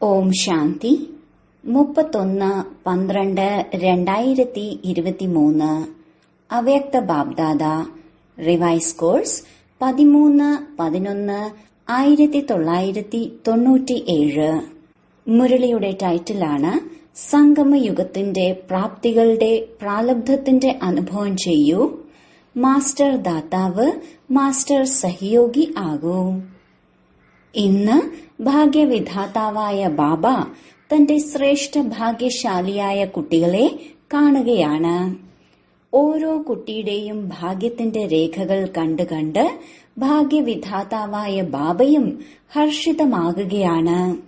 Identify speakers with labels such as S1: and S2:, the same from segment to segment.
S1: ഓം ശാന്തി 31-12-2023 അവ്യക്ത BapDada revise course 13-11-1997. മുരളിയുടെ ടൈറ്റിലാണ് സംഗമയുഗത്തിന്റെ പ്രാപ്തികളുടെ പ്രാലബ്ധത്തിന്റെ അനുഭവം ചെയ്യൂ, മാസ്റ്റർ ദാതാവ് മാസ്റ്റർ സഹയോഗി ആകൂ. ഇന്ന് ഭാഗ്യവിധാതാവായ ബാബ തന്റെ ശ്രേഷ്ഠ ഭാഗ്യശാലിയായ കുട്ടികളെ കാണുകയാണ്. ഓരോ കുട്ടിയുടെയും ഭാഗ്യത്തിന്റെ രേഖകൾ കണ്ട് കണ്ട് ഭാഗ്യവിധാതാവായ ബാബയും ഹർഷിതമാകുകയാണ്.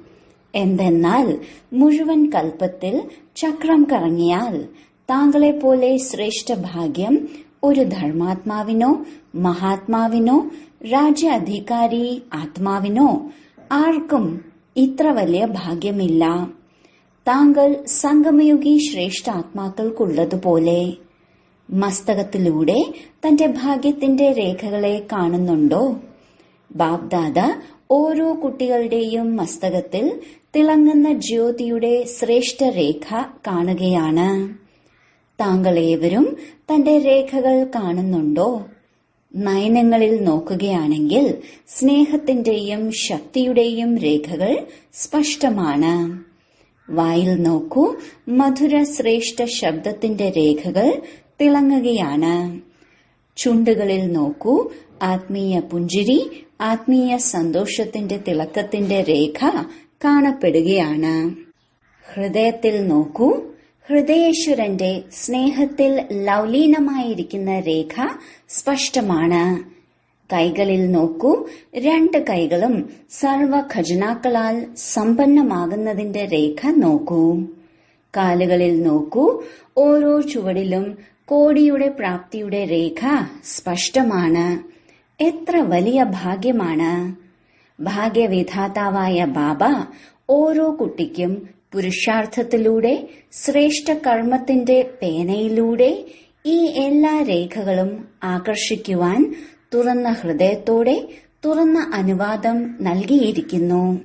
S1: എന്തെന്നാൽ മുഴുവൻ കൽപ്പത്തിൽ ചക്രം കറങ്ങിയാൽ താങ്കളെപ്പോലെ ശ്രേഷ്ഠ ഭാഗ്യം ഒരു ധർമാത്മാവിനോ മഹാത്മാവിനോ രാജ്യാധികാരി ആത്മാവിനോ ആർക്കും ഇത്ര വലിയ ഭാഗ്യമില്ല. താങ്കൾ സംഗമയുഗി ശ്രേഷ്ഠ ആത്മാക്കൾക്കുള്ളതുപോലെ മസ്തകത്തിലൂടെ തന്റെ ഭാഗ്യത്തിന്റെ രേഖകളെ കാണുന്നുണ്ടോ? ബാബ്ദാദ ഓരോ കുട്ടികളുടെയും മസ്തകത്തിൽ തിളങ്ങുന്ന ജ്യോതിയുടെ ശ്രേഷ്ഠ രേഖ കാണുകയാണ്. താങ്കൾ ഏവരും തന്റെ രേഖകൾ കാണുന്നുണ്ടോ? നയനങ്ങളിൽ നോക്കുകയാണെങ്കിൽ സ്നേഹത്തിന്റെയും ശക്തിയുടെയും രേഖകൾ സ്പഷ്ടമാണ്. വായിൽ നോക്കൂ, മധുര ശ്രേഷ്ഠ ശബ്ദത്തിന്റെ രേഖകൾ തിളങ്ങുകയാണ്. ചുണ്ടുകളിൽ നോക്കൂ, ആത്മീയ പുഞ്ചിരി, ആത്മീയ സന്തോഷത്തിന്റെ തിളക്കത്തിന്റെ രേഖ കാണപ്പെടുകയാണ്. ഹൃദയത്തിൽ നോക്കൂ, ഹൃദയേശ്വരന്റെ സ്നേഹത്തിൽ ലൗലീനമായിരിക്കുന്ന രേഖ സ്പഷ്ടമാണ്. കൈകളിൽ നോക്കൂ, രണ്ട് കൈകളും സർവ ഖജനാക്കളാൽ സമ്പന്നമാകുന്നതിന്റെ രേഖ നോക്കൂ. കാലുകളിൽ നോക്കൂ, ഓരോ ചുവടിലും കോടിയുടെ പ്രാപ്തിയുടെ രേഖ സ്പഷ്ടമാണ്. എത്ര വലിയ ഭാഗ്യമാണ്! ഭാഗ്യവിധാതാവായ ബാബ ഓരോ കുട്ടിക്കും പുരുഷാർത്ഥത്തിലൂടെ ശ്രേഷ്ഠ കർമ്മത്തിന്റെ പേനയിലൂടെ ഈ എല്ലാ രേഖകളും ആകർഷിക്കുവാൻ തുറന്ന ഹൃദയത്തോടെ തുറന്ന അനുവാദം നൽകിയിരിക്കുന്നു.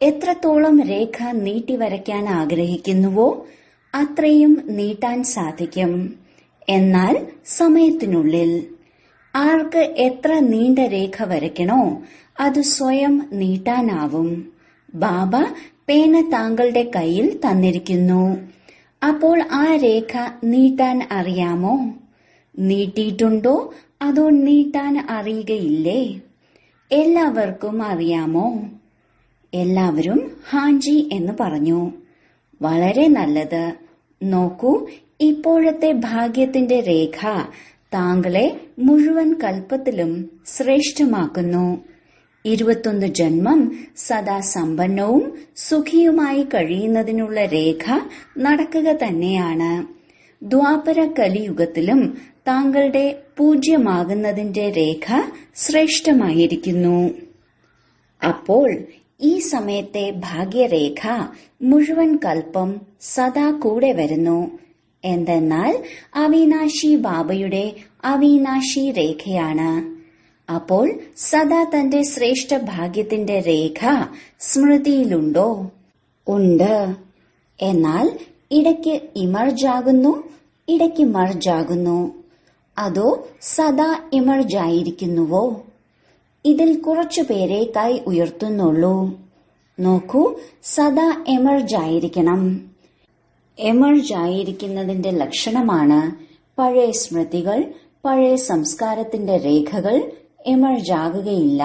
S1: എത്രത്തോളം രേഖ നീട്ടിവരയ്ക്കാൻ ആഗ്രഹിക്കുന്നുവോ അത്രയും നീട്ടാൻ സാധിക്കും. എന്നാൽ സമയത്തിനുള്ളിൽ ആർക്ക് എത്ര നീണ്ട രേഖ വരയ്ക്കണോ അത് സ്വയം നീട്ടാനാവും. ബാബ പേന താങ്കളുടെ കയ്യിൽ തന്നിരിക്കുന്നു. അപ്പോൾ ആ രേഖ നീട്ടാൻ അറിയാമോ? നീട്ടിയിട്ടുണ്ടോ അതോ നീട്ടാൻ അറിയുകയില്ലേ? എല്ലാവർക്കും അറിയാമോ? എല്ലാവരും ഹാഞ്ചി എന്ന് പറഞ്ഞു. വളരെ നല്ലത്. നോക്കൂ, ഇപ്പോഴത്തെ ഭാഗ്യത്തിന്റെ രേഖ താങ്കളെ മുഴുവൻ കൽപ്പത്തിലും ശ്രേഷ്ഠമാക്കുന്നു. 21 ജന്മം സദാ സമ്പന്നവും സുഖിയുമായി കഴിയുന്നതിനുള്ള രേഖ നടക്കുക തന്നെയാണ്. ദ്വാപര കലിയുഗത്തിലും താങ്കളുടെ പൂജ്യമാകുന്നതിന്റെ രേഖ ശ്രേഷ്ഠമായിരിക്കുന്നു. അപ്പോൾ ഈ സമയത്തെ ഭാഗ്യരേഖ മുഴുവൻ കൽപ്പം സദാ കൂടെ വരുന്നു. എന്തെന്നാൽ അവിനാശി ബാബയുടെ അവിനാശി രേഖയാണ്. അപ്പോൾ സദാ തന്റെ ശ്രേഷ്ഠ ഭാഗ്യത്തിന്റെ രേഖ സ്മൃതിയിലുണ്ടോ? ഉണ്ട്. എന്നാൽ ഇടയ്ക്ക് ഇമർജാകുന്നു, ഇടയ്ക്ക് മർജാകുന്നു. അതോ സദാ ഇമർജായിരിക്കുന്നുവോ? ഇതിൽ കുറച്ചുപേരെ കൈ ഉയർത്തുന്നുള്ളൂ. നോക്കൂ, സദാ എമർജായിരിക്കണം. എമർജായിരിക്കുന്നതിന്റെ ലക്ഷണമാണ് പഴയ സ്മൃതികൾ, പഴയ സംസ്കാരത്തിന്റെ രേഖകൾ എമർജാകുകയില്ല,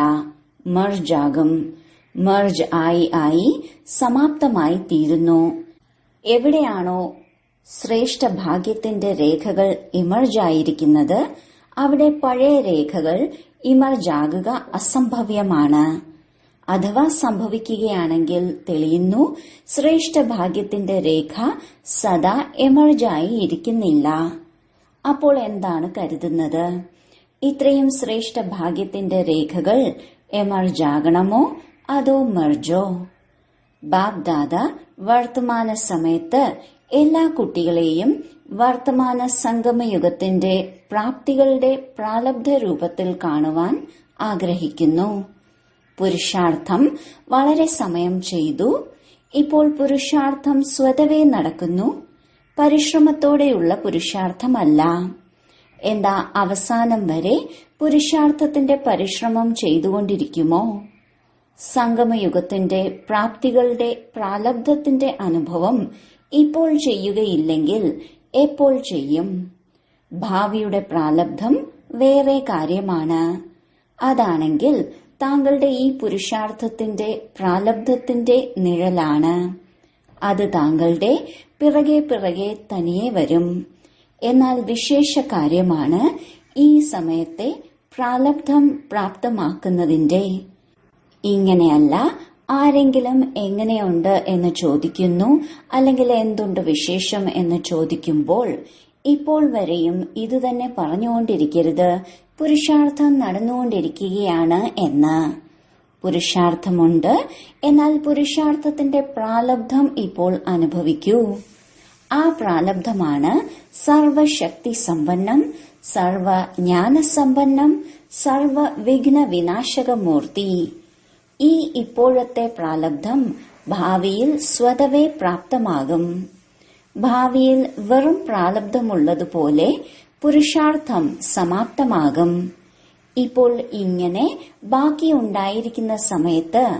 S1: മർജാകും. മർജ് ആയി സമാപ്തമായി തീരുന്നു. എവിടെയാണോ ശ്രേഷ്ഠ ഭാഗ്യത്തിന്റെ രേഖകൾ ഇമർജായിരിക്കുന്നത് അവിടെ പഴയ രേഖകൾ ഇമർജാകുക അസംഭവ്യമാണ്. അഥവാ സംഭവിക്കുകയാണെങ്കിൽ തെളിയുന്നു, ശ്രേഷ്ഠ ഭാഗ്യത്തിന്റെ രേഖ സദാ എമർജായി ഇരിക്കുന്നില്ല. അപ്പോൾ എന്താണ് കരുതുന്നത്? ഇത്രയും ശ്രേഷ്ഠ ഭാഗ്യത്തിന്റെ രേഖകൾ എമർജാകണമോ അതോ മർജോ? ബാബ്ദാദ വർത്തമാന സമയത്ത് എല്ലാ കുട്ടികളെയും വർത്തമാന സംഗമയുഗത്തിന്റെ പ്രാപ്തികളുടെ പ്രാലബ്ധ രൂപത്തിൽ കാണുവാൻ ആഗ്രഹിക്കുന്നു. പുരുഷാർത്ഥം വളരെ സമയം ചെയ്തു. ഇപ്പോൾ പുരുഷാർത്ഥം സ്വതവേ നടക്കുന്നു, പരിശ്രമത്തോടെയുള്ള പുരുഷാർത്ഥമല്ല. എന്താ അവസാനം വരെ പുരുഷാർത്ഥത്തിന്റെ പരിശ്രമം ചെയ്തുകൊണ്ടിരിക്കുമോ? സംഗമയുഗത്തിന്റെ പ്രാപ്തികളുടെ പ്രാലബ്ധത്തിന്റെ അനുഭവം ഇപ്പോൾ ചെയ്യുകയില്ലെങ്കിൽ എപ്പോൾ ചെയ്യും? ഭാവിയുടെ പ്രാലബ്ധം വേറെ കാര്യമാണ്. അതാണെങ്കിൽ താങ്കളുടെ ഈ പുരുഷാർത്ഥത്തിന്റെ പ്രാലബ്ധത്തിന്റെ നിഴലാണ്. അത് താങ്കളുടെ പിറകെ പിറകെ തനിയെ വരും. എന്നാൽ വിശേഷ കാര്യമാണ് ഈ സമയത്തെ പ്രാലബ്ധം പ്രാപ്തമാക്കുന്നതിന്റെ. ഇങ്ങനെയല്ല ആരെങ്കിലും എങ്ങനെയുണ്ട് എന്ന് ചോദിക്കുന്നു, അല്ലെങ്കിൽ എന്തുണ്ട് വിശേഷം എന്ന് ചോദിക്കുമ്പോൾ ഇപ്പോൾ വരെയും ഇതുതന്നെ പറഞ്ഞുകൊണ്ടിരിക്കരുത്, പുരുഷാർത്ഥം നടന്നുകൊണ്ടിരിക്കുകയാണ് എന്ന്. പുരുഷാർത്ഥമുണ്ട്, എന്നാൽ പുരുഷാർത്ഥത്തിന്റെ പ്രാലബ്ധം ഇപ്പോൾ അനുഭവിക്കൂ. ആ പ്രാലബ്ധമാണ് സർവശക്തി സമ്പന്നം, സർവജ്ഞാനസമ്പന്നം, സർവവിഘ്ന വിനാശകമൂർത്തി. ഈ ഇപ്പോഴത്തെ പ്രാലബ്ധം ഭാവിയിൽ സ്വതവേ പ്രാപ്തമാകും. ഭാവിയിൽ വെറും പ്രാലബ്ധമുള്ളതുപോലെ പുരുഷാർത്ഥം സമാപ്തമാകും. ഇപ്പോൾ ഇങ്ങനെ ബാക്കിയുണ്ടായിരിക്കുന്ന സമയത്ത്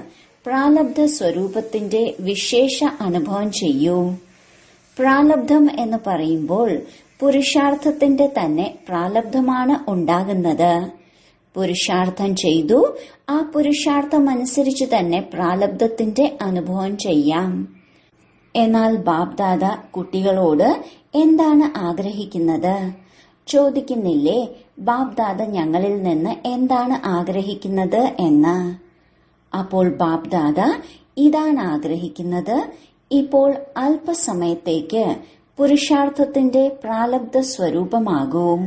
S1: പ്രാലബ്ധ സ്വരൂപത്തിന്റെ വിശേഷ അനുഭവം ചെയ്യൂ. പ്രാലബ്ധം എന്ന് പറയുമ്പോൾ പുരുഷാർത്ഥത്തിന്റെ തന്നെ പ്രാലബ്ധമാണ് ഉണ്ടാകുന്നത്. പുരുഷാർത്ഥം ചെയ്തു, ആ പുരുഷാർത്ഥം അനുസരിച്ച് തന്നെ പ്രാലബ്ധത്തിന്റെ അനുഭവം ചെയ്യാം. എന്നാൽ ബാപ്ദാദ കുട്ടികളോട് എന്താണ് ആഗ്രഹിക്കുന്നത്? ചോദിക്കുന്നില്ലേ, ബാപ്ദാദ ഞങ്ങളിൽ നിന്ന് എന്താണ് ആഗ്രഹിക്കുന്നത് എന്ന്? അപ്പോൾ ബാപ്ദാദ ഇതാണ് ആഗ്രഹിക്കുന്നത്, ഇപ്പോൾ അല്പസമയത്തേക്ക് പുരുഷാർത്ഥത്തിന്റെ പ്രാലബ്ധ സ്വരൂപമാകൂ.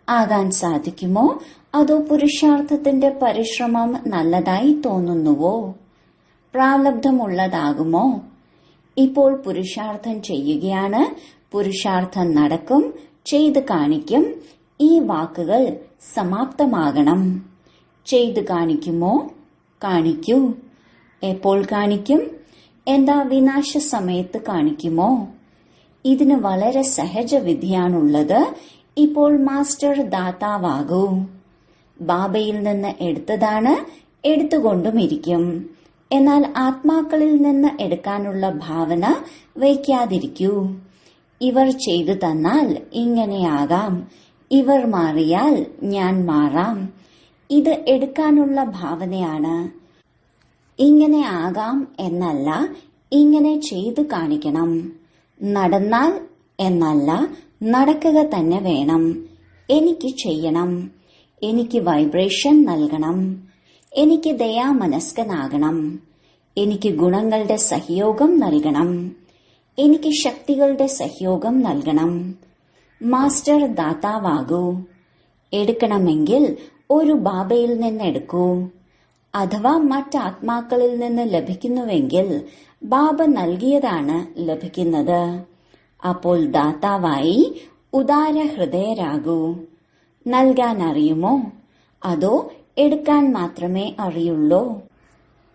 S1: ആകാൻ സാധിക്കുമോ? അതോ പുരുഷാർത്ഥത്തിന്റെ പരിശ്രമം നല്ലതായി തോന്നുന്നുവോ? പ്രാലബ്ധമുള്ളതാകുമോ? ഇപ്പോൾ പുരുഷാർത്ഥം ചെയ്യുകയാണ്, പുരുഷാർത്ഥം നടക്കും, ചെയ്ത് കാണിക്കും. ഈ വാക്കുകൾ സമാപ്തമാകണം. ചെയ്ത് കാണിക്കുമോ? കാണിക്കൂ. എപ്പോൾ കാണിക്കും? എന്താ വിനാശ സമയത്ത് കാണിക്കുമോ? ഇതിന് വളരെ സഹജ വിധിയാണുള്ളത്. ഇപ്പോൾ മാസ്റ്റർ ദാതാവാകൂ. ബാബയിൽ നിന്ന് എടുത്തതാണ്, എടുത്തുകൊണ്ടുമിരിക്കും. എന്നാൽ ആത്മാക്കളിൽ നിന്ന് എടുക്കാനുള്ള ഭാവന വയ്ക്കാതിരിക്കൂ. ഇവർ ചെയ്തു തന്നാൽ ഇങ്ങനെയാകാം, ഇവർ മാറിയാൽ ഞാൻ മാറാം. ഇത് എടുക്കാനുള്ള ഭാവനയാണ്. ഇങ്ങനെ ആകാം എന്നല്ല, ഇങ്ങനെ ചെയ്തു കാണിക്കണം. നടന്നാൽ എന്നല്ല, നടക്കുക തന്നെ വേണം. എനിക്ക് ചെയ്യണം. എനിക്ക് വൈബ്രേഷൻ നൽകണം. എനിക്ക് ദയാമനസ്കനാകണം. എനിക്ക് ഗുണങ്ങളുടെ സഹയോഗം നൽകണം. എനിക്ക് ശക്തികളുടെ സഹയോഗം നൽകണം. മാസ്റ്റർ ദാതാവാകൂ. എടുക്കണമെങ്കിൽ ഒരു ബാബയിൽ നിന്ന് എടുക്കൂ. അഥവാ മറ്റാത്മാക്കളിൽ നിന്ന് ലഭിക്കുന്നുവെങ്കിൽ ബാബ നൽകിയതാണ് ലഭിക്കുന്നത്. അപ്പോൾ ദാതാവായി ഉദാര ഹൃദയരാകൂ. നൽകാൻ അറിയുമോ? അതോ എടുക്കാൻ മാത്രമേ അറിയുള്ളൂ?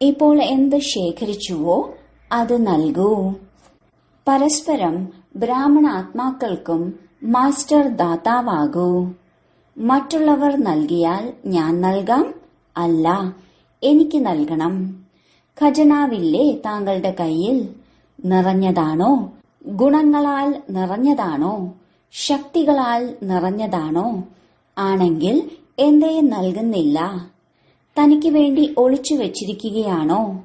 S1: ഇപ്പോൾ എന്ത് ശേഖരിച്ചുവോ അത് നൽകൂ. പരസ്പരം ബ്രാഹ്മണ ആത്മാക്കൾക്കും മാസ്റ്റർ ദാതാവാകൂ. മറ്റുള്ളവർ നൽകിയാൽ ഞാൻ നൽകാം? അല്ല, എനിക്ക് നൽകണം. ഖജനാവില്ലേ താങ്കളുടെ കയ്യിൽ? നിറഞ്ഞതാണോ? ഗുണങ്ങളാൽ നിറഞ്ഞതാണോ? ശക്തികളാൽ നിറഞ്ഞതാണോ? ആണെങ്കിൽ എന്തേ നൽകുന്നില്ല? തനിക്ക് വേണ്ടി ഒളിച്ചു വെച്ചിരിക്കുകയാണോ?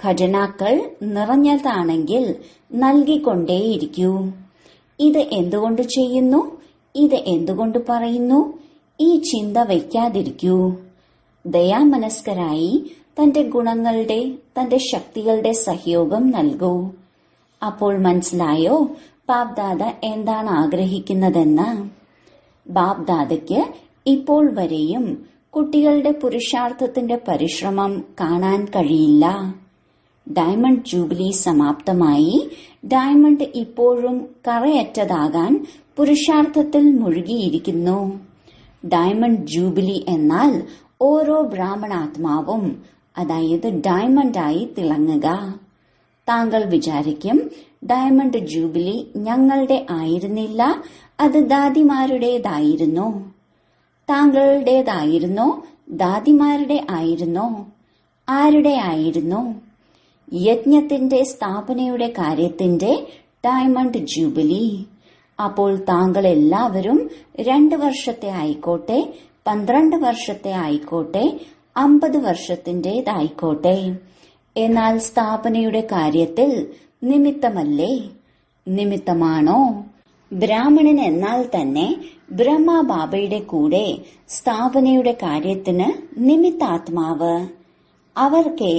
S1: ഖജനാക്കൾ നിറഞ്ഞതാണെങ്കിൽ നൽകിക്കൊണ്ടേയിരിക്കൂ. ഇത് എന്തുകൊണ്ട് ചെയ്യുന്നു? ഇത് എന്തുകൊണ്ട് പറയുന്നു? ഈ ചിന്ത വയ്ക്കാതിരിക്കൂ. ദയാമനസ്കരായി തന്റെ ഗുണങ്ങളുടെ, തന്റെ ശക്തികളുടെ സഹയോഗം നൽകൂ. അപ്പോൾ മനസ്സിലായോ ബാപ്ദാദ എന്താണ് ആഗ്രഹിക്കുന്നതെന്ന്? ബാപ്ദാദയ്ക്ക് ഇപ്പോൾ വരെയും കുട്ടികളുടെ പുരുഷാർത്ഥത്തിന്റെ പരിശ്രമം കാണാൻ കഴിയില്ല. Diamond jubilee സമാപ്തമായി. ഡയമണ്ട് ഇപ്പോഴും കറയറ്റതാകാൻ പുരുഷാർത്ഥത്തിൽ മുഴുകിയിരിക്കുന്നു. ഡയമണ്ട് ജൂബിലി എന്നാൽ ഓരോ ബ്രാഹ്മണാത്മാവും, അതായത് ഡയമണ്ടായി തിളങ്ങുക. താങ്കൾ വിചാരിക്കും, ഡയമണ്ട് ജൂബിലി ഞങ്ങളുടെ ആയിരുന്നില്ല, അത് ദാദിമാരുടേതായിരുന്നു. താങ്കളുടേതായിരുന്നോ? ദാദിമാരുടെ ആയിരുന്നോ? ആരുടെ ആയിരുന്നു? യജ്ഞത്തിന്റെ സ്ഥാപനയുടെ കാര്യത്തിന്റെ ഡയമണ്ട് ജൂബിലി. അപ്പോൾ താങ്കൾ എല്ലാവരും 2 വർഷത്തെ ആയിക്കോട്ടെ, 12 വർഷത്തെ ആയിക്കോട്ടെ, 50 വർഷത്തിന്റേതായിക്കോട്ടെ, എന്നാൽ സ്ഥാപനയുടെ കാര്യത്തിൽ നിമിത്തമല്ലേ? നിമിത്തമാണോ? ബ്രാഹ്മണൻ എന്നാൽ തന്നെ ബ്രഹ്മബാബയുടെ കൂടെ സ്ഥാപനയുടെ കാര്യത്തിന് നിമിത്താത്മാവ്. അവർക്കേ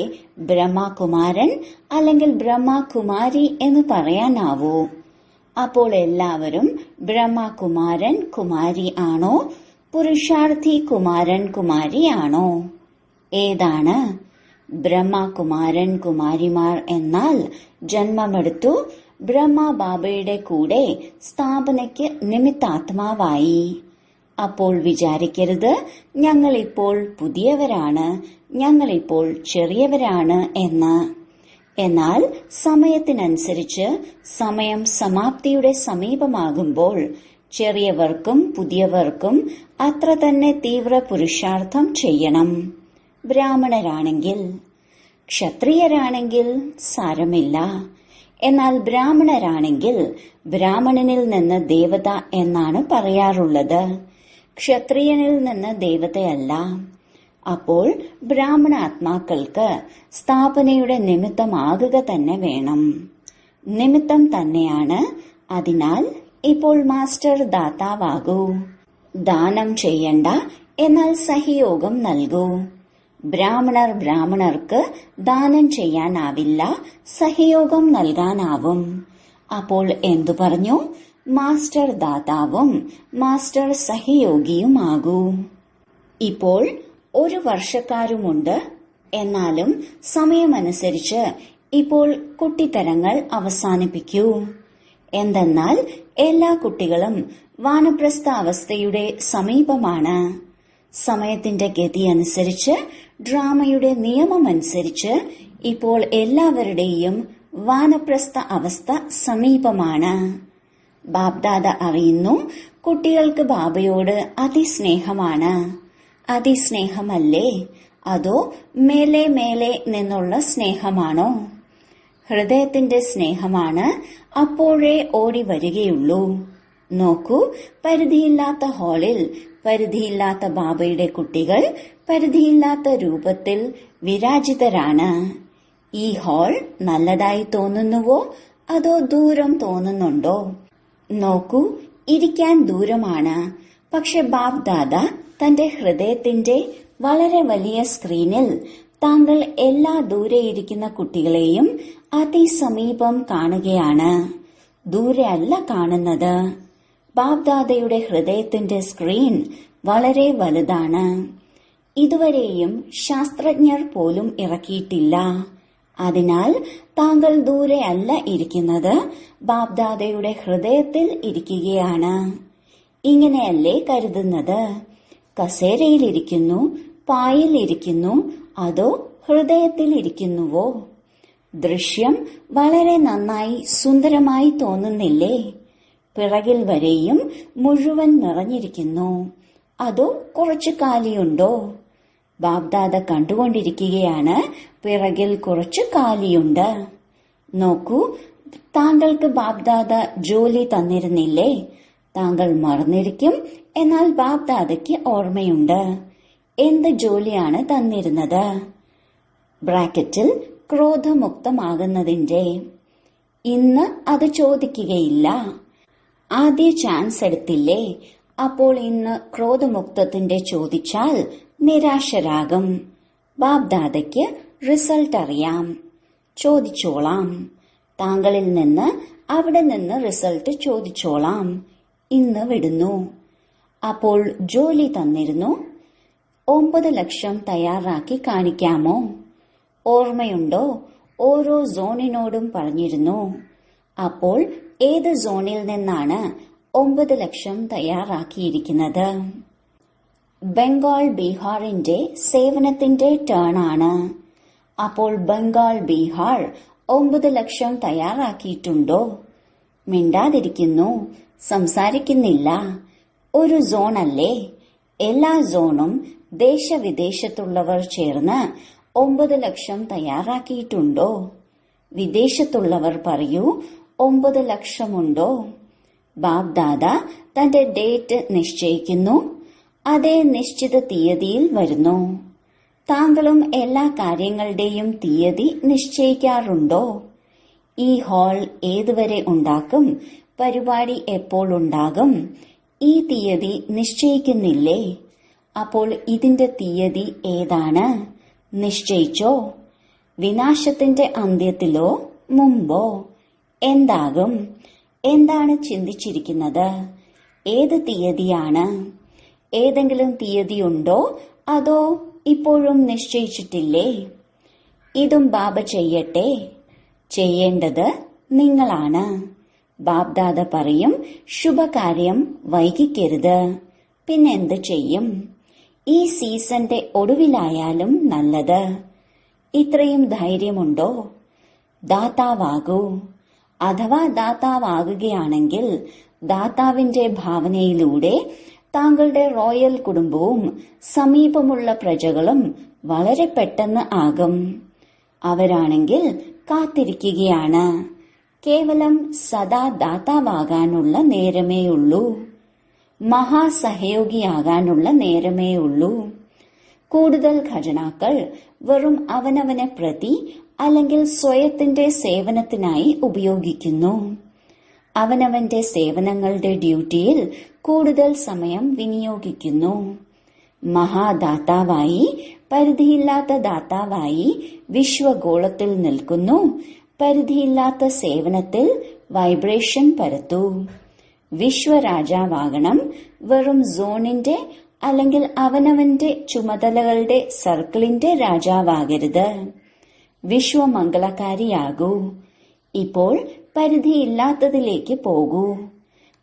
S1: ബ്രഹ്മകുമാരൻ അല്ലെങ്കിൽ ബ്രഹ്മകുമാരി എന്ന് പറയാനാവൂ. അപ്പോൾ എല്ലാവരും ബ്രഹ്മകുമാരൻ കുമാരി ആണോ? പുരുഷാർത്ഥി കുമാരൻ കുമാരി ആണോ? ഏതാണ്? ബ്രഹ്മകുമാരൻ കുമാരിമാർ എന്നാൽ ജന്മമെടുത്തു, ബ്രഹ്മബാബയുടെ കൂടെ സ്ഥാപനയ്ക്ക് നിമിത്താത്മാവായി. അപ്പോൾ വിചാരിക്കരുത്, ഞങ്ങളിപ്പോൾ പുതിയവരാണ്, ഞങ്ങളിപ്പോൾ ചെറിയവരാണ് എന്ന്. എന്നാൽ സമയത്തിനനുസരിച്ച് സമയം സമാപ്തിയുടെ സമീപമാകുമ്പോൾ ചെറിയവർക്കും പുതിയവർക്കും അത്ര തന്നെ തീവ്ര പുരുഷാർത്ഥം ചെയ്യണം. ബ്രാഹ്മണരാണെങ്കിൽ. ക്ഷത്രിയരാണെങ്കിൽ സാരമില്ല. എന്നാൽ ബ്രാഹ്മണരാണെങ്കിൽ ബ്രാഹ്മണനിൽ നിന്ന് ദേവത എന്നാണ് പറയാറുള്ളത്, ക്ഷത്രിയനിൽ നിന്ന് ദേവതയല്ല. അപ്പോൾ ബ്രാഹ്മണാത്മാക്കൾക്ക് സ്ഥാപനയുടെ നിമിത്തമാകുക തന്നെ വേണം. നിമിത്തം തന്നെയാണ്. അതിനാൽ ഇപ്പോൾ മാസ്റ്റർ ദാതാവാകൂ. ദാനം ചെയ്യണ്ട, എന്നാൽ സഹയോഗം നൽകൂ. ബ്രാഹ്മണർക്ക് ദാനം ചെയ്യാനാവില്ല, സഹയോഗം നൽകാനാവും. അപ്പോൾ എന്തു പറഞ്ഞു? മാസ്റ്റർ ദാതാവും മാസ്റ്റർ സഹയോഗിയുമാകൂ. ഇപ്പോൾ 1 വർഷക്കാരുമുണ്ട്. എന്നാലും സമയമനുസരിച്ച് ഇപ്പോൾ കുട്ടിത്തരങ്ങൾ അവസാനിപ്പിക്കൂ. എന്തെന്നാൽ എല്ലാ കുട്ടികളും വാനപ്രസ്ഥ അവസ്ഥയുടെ സമീപമാണ്. സമയത്തിന്റെ ഗതി അനുസരിച്ച്, ഡ്രാമയുടെ നിയമമനുസരിച്ച് ഇപ്പോൾ എല്ലാവരുടെയും വാനപ്രസ്ഥ അവസ്ഥ സമീപമാണ്. ബാബ്ദാദ അറിയുന്നു, കുട്ടികൾക്ക് ബാബയോട് അതിസ്നേഹമാണ്. അതിസ്നേഹമല്ലേ? അതോ മേലെ മേലെ നിന്നുള്ള സ്നേഹമാണോ? ഹൃദയത്തിന്റെ സ്നേഹമാണ്. അപ്പോഴേ ഓടി വരികയുള്ളൂ. നോക്കൂ, പരിധിയില്ലാത്ത ഹാളിൽ പരിധിയില്ലാത്ത ബാബയുടെ കുട്ടികൾ പരിധിയില്ലാത്ത രൂപത്തിൽ വിരാജിതരാണ്. ഈ ഹാൾ നല്ലതായി തോന്നുന്നുവോ അതോ ദൂരം തോന്നുന്നുണ്ടോ? നോക്കൂ, ഇരിക്കാൻ ദൂരമാണ്. പക്ഷെ ബാബ്ദാദ തന്റെ ഹൃദയത്തിന്റെ വളരെ വലിയ സ്ക്രീനിൽ താങ്കൾ എല്ലാ ദൂരെയിരിക്കുന്ന കുട്ടികളെയും അതിസമീപം കാണുകയാണ്. ദൂരെ അല്ല കാണുന്നത്. ബാബ്ദാദയുടെ ഹൃദയത്തിന്റെ സ്ക്രീൻ വളരെ വലുതാണ്. ഇതുവരെയും ശാസ്ത്രജ്ഞർ പോലും ഇറക്കിയിട്ടില്ല. അതിനാൽ താങ്കൾ ദൂരെ അല്ല ഇരിക്കുന്നത്, ബാബ്ദാദയുടെ ഹൃദയത്തിൽ ഇരിക്കുകയാണ്. ഇങ്ങനെയല്ലേ കരുതുന്നത്? കസേരയിലിരിക്കുന്നു, പായിലിരിക്കുന്നു, അതോ ഹൃദയത്തിൽ ഇരിക്കുന്നുവോ? ദൃശ്യം വളരെ നന്നായി സുന്ദരമായി തോന്നുന്നില്ലേ? പിറകിൽ വരെയും മുഴുവൻ നിറഞ്ഞിരിക്കുന്നു, അതോ കുറച്ചു കാലിയുണ്ടോ? ബാബ്ദാദ കണ്ടുകൊണ്ടിരിക്കുകയാണ്, പിറകിൽ കുറച്ചു കാലിയുണ്ട്. നോക്കൂ, താങ്കൾക്ക് ബാബ്ദാദ ജോലി തന്നിരുന്നില്ലേ? താങ്കൾ മറന്നിരിക്കും, എന്നാൽ ബാബ്ദാദയ്ക്ക് ഓർമ്മയുണ്ട്. എന്ത് ജോലിയാണ് തന്നിരുന്നത്? ബ്രാക്കറ്റിൽ ക്രോധമുക്തമാകുന്നതിന്റെ. ഇന്ന് അത് ചോദിക്കുകയില്ല. ആദ്യ ചാൻസ് എടുത്തില്ലേ? അപ്പോൾ ഇന്ന് ക്രോധമുക്തത്തിന്റെ ചോദിച്ചാൽ നിരാശരാകും. ബാബ്ദാദയ്ക്ക് റിസൾട്ട് അറിയാം. ചോദിച്ചോളാം. താങ്കളിൽ നിന്ന് അവിടെ നിന്ന് റിസൾട്ട് ചോദിച്ചോളാം. ഇന്ന് വിടുന്നു. അപ്പോൾ ജോലി തന്നിരുന്നു. 9 ലക്ഷം തയ്യാറാക്കി കാണിക്കാമോ? ഓർമ്മയുണ്ടോ? ഓരോ സോണിനോടും പറഞ്ഞിരുന്നു. അപ്പോൾ ഏത് സോണിൽ നിന്നാണ് 9 ലക്ഷം തയ്യാറാക്കിയിരിക്കുന്നത്? ബംഗാൾ ബീഹാറിന്റെ സേവനത്തിന്റെ ടേൺ ആണ്. അപ്പോൾ ബംഗാൾ ബീഹാർ 9 ലക്ഷം തയ്യാറാക്കിയിട്ടുണ്ടോ? മിണ്ടാതിരിക്കുന്നു, സംസാരിക്കുന്നില്ല. ഒരു സോണല്ലേ? എല്ലാ സോണും ദേശവിദേശത്തുള്ളവർ ചേർന്ന് 9 ലക്ഷം തയ്യാറാക്കിയിട്ടുണ്ടോ? വിദേശത്തുള്ളവർ പറയൂ, 9 ലക്ഷമുണ്ടോ? ബാബ്ദാദ തന്റെ ഡേറ്റ് നിശ്ചയിക്കുന്നു. അതേ നിശ്ചിത തീയതിയിൽ വരുന്നു. താങ്കളും എല്ലാ കാര്യങ്ങളുടെയും തീയതി നിശ്ചയിക്കാറുണ്ടോ? ഈ ഹാൾ ഏതുവരെ ഉണ്ടാക്കും? പരിപാടി എപ്പോൾ ഉണ്ടാകും? ഈ തീയതി നിശ്ചയിക്കുന്നില്ലേ? അപ്പോൾ ഇതിന്റെ തീയതി ഏതാണ്? നിശ്ചയിച്ചോ? വിനാശത്തിന്റെ അന്ത്യത്തിലോ മുമ്പോ? എന്താകും? എന്താണ് ചിന്തിച്ചിരിക്കുന്നത്? ഏത് തീയതിയാണ്? ഏതെങ്കിലും തീയതിയുണ്ടോ? അതോ ഇപ്പോഴും നിശ്ചയിച്ചിട്ടില്ലേ? ഇതും ബാബ ചെയ്യട്ടെ. ചെയ്യേണ്ടത് നിങ്ങളാണ്. ബാബ്ദാദ പറയും, ശുഭകാര്യം വൈകിക്കരുത്. പിന്നെന്ത് ചെയ്യും? ഈ സീസന്റെ ഒടുവിലായാലും നല്ലത്. ഇത്രയും ധൈര്യമുണ്ടോ? ദാതാവാകൂ. അഥവാ ദാതാവാകുകയാണെങ്കിൽ ദാതാവിന്റെ ഭാവനയിലൂടെ താങ്കളുടെ റോയൽ കുടുംബവും സമീപമുള്ള പ്രജകളും വളരെ പെട്ടെന്ന് ആകും. അവരാണെങ്കിൽ കാത്തിരിക്കുകയാണ്. കേവലം സദാ ദാതാവാകാനുള്ള നേരമേയുള്ളൂ. മഹാസഹയോഗിയാകാനുള്ള നേരമേയുള്ളൂ. കൂടുതൽ ഖജനാക്കൾ വെറും അവനവനെ പ്രതി അല്ലെങ്കിൽ സ്വയത്തിന്റെ സേവനത്തിനായി ഉപയോഗിക്കുന്നു. അവനവന്റെ സേവനങ്ങളുടെ ഡ്യൂട്ടിയിൽ കൂടുതൽ സമയം വിനിയോഗിക്കുന്നു. മഹാദാതാവായി, പരിധിയില്ലാത്ത ദാതാവായി വിശ്വഗോളത്തിൽ നിൽക്കുന്നു. പരിധിയില്ലാത്ത സേവനത്തിൽ വൈബ്രേഷൻ പരത്തൂ. വിശ്വരാജാവാകണം. വെറും സോണിന്റെ അല്ലെങ്കിൽ അവനവന്റെ ചുമതലകളുടെ സർക്കിളിന്റെ രാജാവാകരുത്. വിശ്വമംഗളകാരിയാകൂ. ഇപ്പോൾ പരിധിയില്ലാത്തതിലേക്ക് പോകൂ.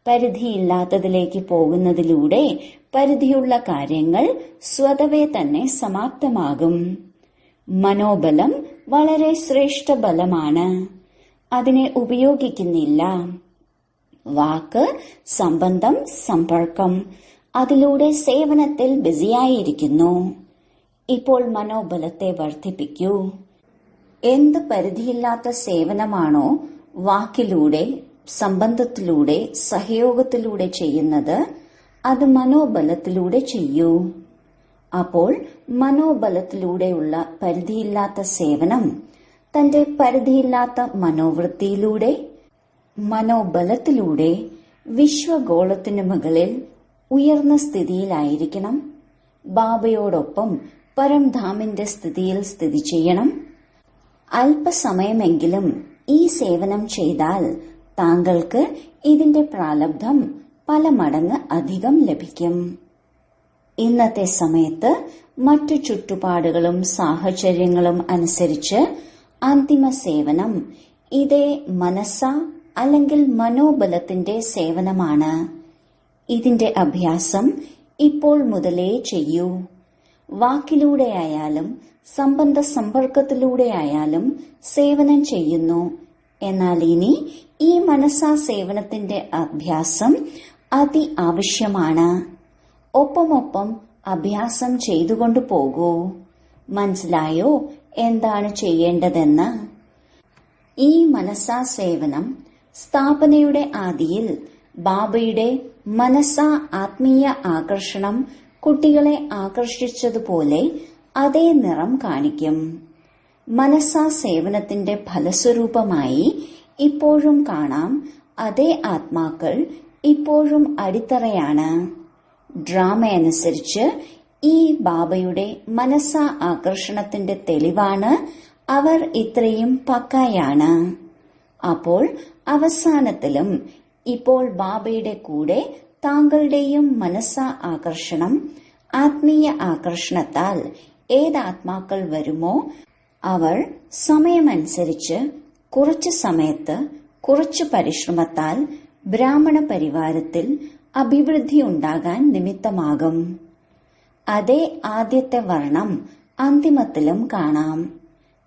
S1: പരിധിയില്ലാത്തതിലേക്ക് പോകുന്നതിലൂടെ പരിധിയുള്ള കാര്യങ്ങൾ സ്വതവേ തന്നെ സമാപ്തമാകും. മനോബലം വളരെ ശ്രേഷ്ഠ ബലമാണ്. അതിനെ ഉപയോഗിക്കുന്നില്ല. വാക്ക്, സംബന്ധം, സമ്പർക്കം, അതിലൂടെ സേവനത്തിൽ ബിസിയായിരിക്കുന്നു. ഇപ്പോൾ മനോബലത്തെ വർദ്ധിപ്പിക്കൂ. എന്ത് പരിധിയില്ലാത്ത സേവനമാണോ വാക്കിലൂടെ, സംബന്ധത്തിലൂടെ, സഹയോഗത്തിലൂടെ ചെയ്യുന്നത്, അത് മനോബലത്തിലൂടെ ചെയ്യൂ. അപ്പോൾ മനോബലത്തിലൂടെയുള്ള പരിധിയില്ലാത്ത സേവനം തന്റെ പരിധിയില്ലാത്ത മനോവൃത്തിയിലൂടെ, മനോബലത്തിലൂടെ വിശ്വഗോളത്തിനു മുകളിൽ ഉയർന്ന സ്ഥിതിയിലായിരിക്കണം. ബാബയോടൊപ്പം പരംധാമിന്റെ സ്ഥിതിയിൽ സ്ഥിതി ചെയ്യണം. അല്പസമയമെങ്കിലും ഈ സേവനം ചെയ്താൽ താങ്കൾക്ക് ഇതിന്റെ പ്രാലബ്ധം പല മടങ്ങ് അധികം ലഭിക്കും. ഇന്നത്തെ സമയത്ത് മറ്റു ചുറ്റുപാടുകളും സാഹചര്യങ്ങളും അനുസരിച്ച് അന്തിമ സേവനം ഇതേ മനസ്സ അല്ലെങ്കിൽ മനോബലത്തിന്റെ സേവനമാണ്. ഇതിന്റെ അഭ്യാസം ഇപ്പോൾ മുതലേ ചെയ്യൂ. വാക്കിലൂടെയായാലും സംബന്ധ സമ്പർക്കത്തിലൂടെയായാലും സേവനം ചെയ്യുന്നു. എന്നാൽ ഇനി ഈ മനസ്സാ സേവനത്തിന്റെ അഭ്യാസം അതി ആവശ്യമാണ്. ഒപ്പമൊപ്പം അഭ്യാസം ചെയ്തുകൊണ്ടു പോകൂ. മനസ്സിലായോ എന്താണ് ചെയ്യേണ്ടതെന്ന്? ഈ മനസ്സാ സേവനം സ്ഥാപനയുടെ ആദിയിൽ ബാബയുടെ മനസ്സാ ആത്മീയ ആകർഷണം കുട്ടികളെ ആകർഷിച്ചതുപോലെ അതേ നിറം കാണിക്കും. മനസ്സാ സേവനത്തിന്റെ ഫലസ്വരൂപമായി ഇപ്പോഴും കാണാം അതേ ആത്മാക്കൾ ഇപ്പോഴും അടിത്തറയാണ്. ഡ്രാമയനുസരിച്ച് ഈ ബാബയുടെ മനസ്സാ ആകർഷണത്തിന്റെ തെളിവാണ് അവർ ഇത്രയും പക്കായാണ്. അപ്പോൾ അവസാനത്തിലും ഇപ്പോൾ ബാബയുടെ കൂടെ താങ്കളുടെയും മനസ്സാ ആകർഷണം, ആത്മീയ ആകർഷണത്താൽ ഏതാത്മാക്കൾ വരുമോ അവർ സമയമനുസരിച്ച് കുറച്ചു സമയത്ത് കുറച്ചു പരിശ്രമത്താൽ ബ്രാഹ്മണ പരിവാരത്തിൽ അഭിവൃദ്ധി ഉണ്ടാകാൻ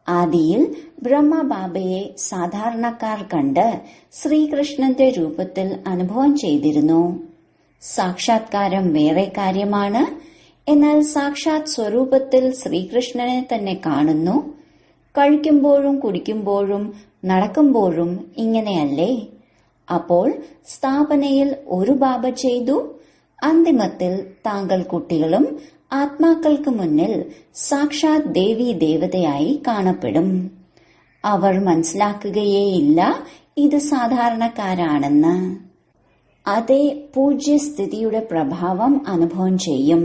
S1: ആദിയിൽ ബ്രഹ്മബാബയെ സാധാരണക്കാർ കണ്ട് ശ്രീകൃഷ്ണന്റെ രൂപത്തിൽ അനുഭവം ചെയ്തിരുന്നു. സാക്ഷാത്കാരം വേറെ കാര്യമാണ്. എന്നാൽ സാക്ഷാത് സ്വരൂപത്തിൽ ശ്രീകൃഷ്ണനെ തന്നെ കാണുന്നു. കഴിക്കുമ്പോഴും കുടിക്കുമ്പോഴും നടക്കുമ്പോഴും ഇങ്ങനെയല്ലേ? അപ്പോൾ സ്ഥാപനയിൽ ഒരു ബാബ ചെയ്തു. അന്തിമത്തിൽ താങ്കൾ കുട്ടികളും ആത്മാക്കൾക്ക് മുന്നിൽ സാക്ഷാത് ദേവീ ദേവതയായി കാണപ്പെടും. അവർ മനസ്സിലാക്കുകയേയില്ല ഇത് സാധാരണക്കാരാണെന്ന്. അതേ പൂജ്യസ്ഥിതിയുടെ പ്രഭാവം അനുഭവം ചെയ്യും.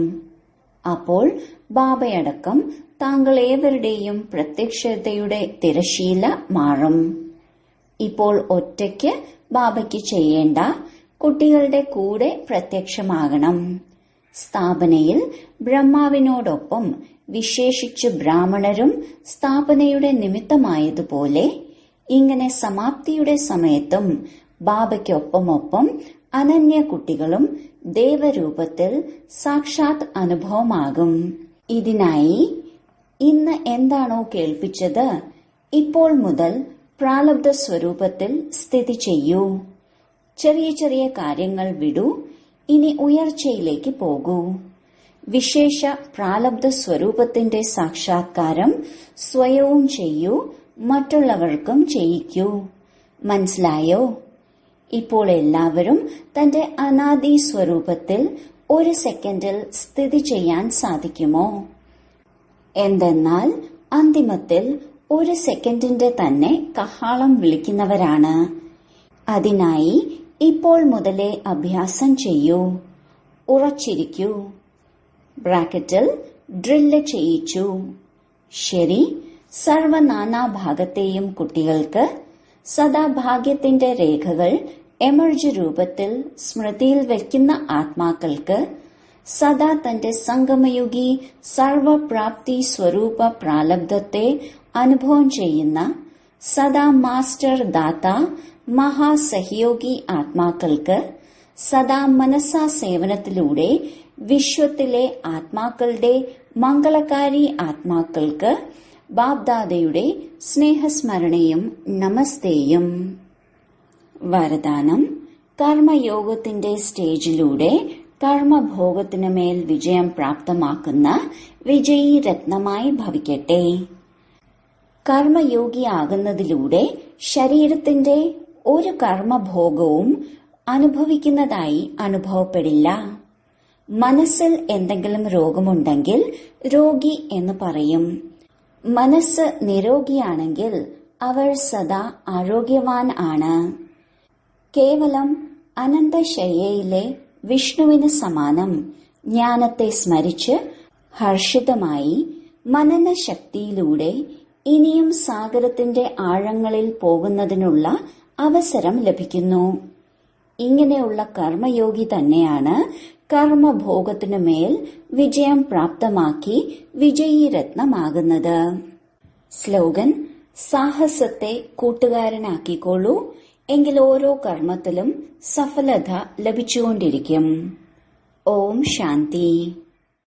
S1: അപ്പോൾ ബാബയടക്കം താങ്കൾ ഏവരുടെയും പ്രത്യക്ഷതയുടെ തിരശ്ശീല മാറും. ഇപ്പോൾ ഒറ്റയ്ക്ക് ബാബയ്ക്ക് ചെയ്യേണ്ട, കുട്ടികളുടെ കൂടെ പ്രത്യക്ഷമാകണം. സ്ഥാപനയിൽ ബ്രഹ്മാവിനോടൊപ്പം വിശേഷിച്ച് ബ്രാഹ്മണരും സ്ഥാപനയുടെ നിമിത്തമായതുപോലെ ഇങ്ങനെ സമാപ്തിയുടെ സമയത്തും ബാബയ്ക്കൊപ്പമൊപ്പം അനന്യ കുട്ടികളും ദേവരൂപത്തിൽ സാക്ഷാത് അനുഭവമാകും. ഇതിനായി ഇന്ന് എന്താണോ കേൾപ്പിച്ചത് ഇപ്പോൾ മുതൽ പ്രാലബ്ധ സ്വരൂപത്തിൽ സ്ഥിതി ചെയ്യൂ. ചെറിയ ചെറിയ കാര്യങ്ങൾ വിടൂ. ഇനി ഉയർച്ചയിലേക്ക് പോകൂ. വിശേഷ പ്രാലബ്ധ സ്വരൂപത്തിന്റെ സാക്ഷാത്കാരം സ്വയവും ചെയ്യൂ, മറ്റുള്ളവർക്കും ചെയ്യിക്കൂ. മനസ്സിലായോ? ഇപ്പോൾ എല്ലാവരും തന്റെ അനാദി സ്വരൂപത്തിൽ ഒരു സെക്കൻഡിൽ സ്ഥിതി ചെയ്യാൻ സാധിക്കുമോ? എന്തെന്നാൽ അന്തിമത്തിൽ ഒരു സെക്കൻഡിന്റെ തന്നെ കഹാളം വിളിക്കുന്നവരാണ്. അതിനായി ഇപ്പോൾ മുതലേ അഭ്യാസം ചെയ്യൂ. ഉറച്ചിരിക്കൂ. ബ്രാക്കറ്റിൽ ഡ്രില്ല് ചെയ്യിച്ചു. ശരി. സർവനാനാഭാഗത്തെയും കുട്ടികൾക്ക് സദാ ഭാഗ്യത്തിന്റെ രേഖകൾ എമർജ് രൂപത്തിൽ സ്മൃതിയിൽ വയ്ക്കുന്ന ആത്മാക്കൾക്ക് സദാ തന്റെ സംഗമയുഗി സർവപ്രാപ്തി സ്വരൂപ പ്രാലബ്ധത്തെ അനുഭവം ചെയ്യുന്ന സദാ മാസ്റ്റർ ദാത മഹാസഹയോഗി ആത്മാക്കൾക്ക് സദാ മനസ്സാ സേവനത്തിലൂടെ വിശ്വത്തിലെ ആത്മാക്കളുടെ മംഗളകാരി ആത്മാക്കൾക്ക് ബാബ്ദാദയുടെ സ്നേഹസ്മരണയും നമസ്തേയും. വരദാനം: കർമ്മയോഗത്തിന്റെ സ്റ്റേജിലൂടെ കർമ്മഭോഗത്തിനുമേൽ വിജയം പ്രാപ്തമാക്കുന്ന വിജയീ രത്നമായി ഭവിക്കട്ടെ. കർമ്മയോഗിയാകുന്നതിലൂടെ ശരീരത്തിന്റെ ഒരു കർമ്മഭോഗവും അനുഭവിക്കുന്നതായി അനുഭവപ്പെടില്ല. മനസ്സിൽ എന്തെങ്കിലും രോഗമുണ്ടെങ്കിൽ രോഗി എന്ന് പറയും. മനസ്സ് നിരോഗിയാണെങ്കിൽ അവർ സദാ ആരോഗ്യവാൻ ആണ്. കേവലം അനന്തശയ്യയിലെ വിഷ്ണുവിന് സമാനം ജ്ഞാനത്തെ സ്മരിച്ച് ഹർഷിതമായി മനനശക്തിയിലൂടെ ഇനിയും സാഗരത്തിന്റെ ആഴങ്ങളിൽ പോകുന്നതിനുള്ള അവസരം ലഭിക്കുന്നു. ഇങ്ങനെയുള്ള കർമ്മയോഗി തന്നെയാണ് കർമ്മഭോഗത്തിനുമേൽ വിജയം പ്രാപ്തമാക്കി വിജയീ രത്നമാകുന്നത്. സ്ലോഗൻ: സാഹസത്തെ കൂട്ടുകാരനാക്കിക്കോളൂ, എങ്കിൽ ഓരോ കർമ്മത്തിലും സഫലത ലഭിച്ചുകൊണ്ടിരിക്കും. ഓം ശാന്തി.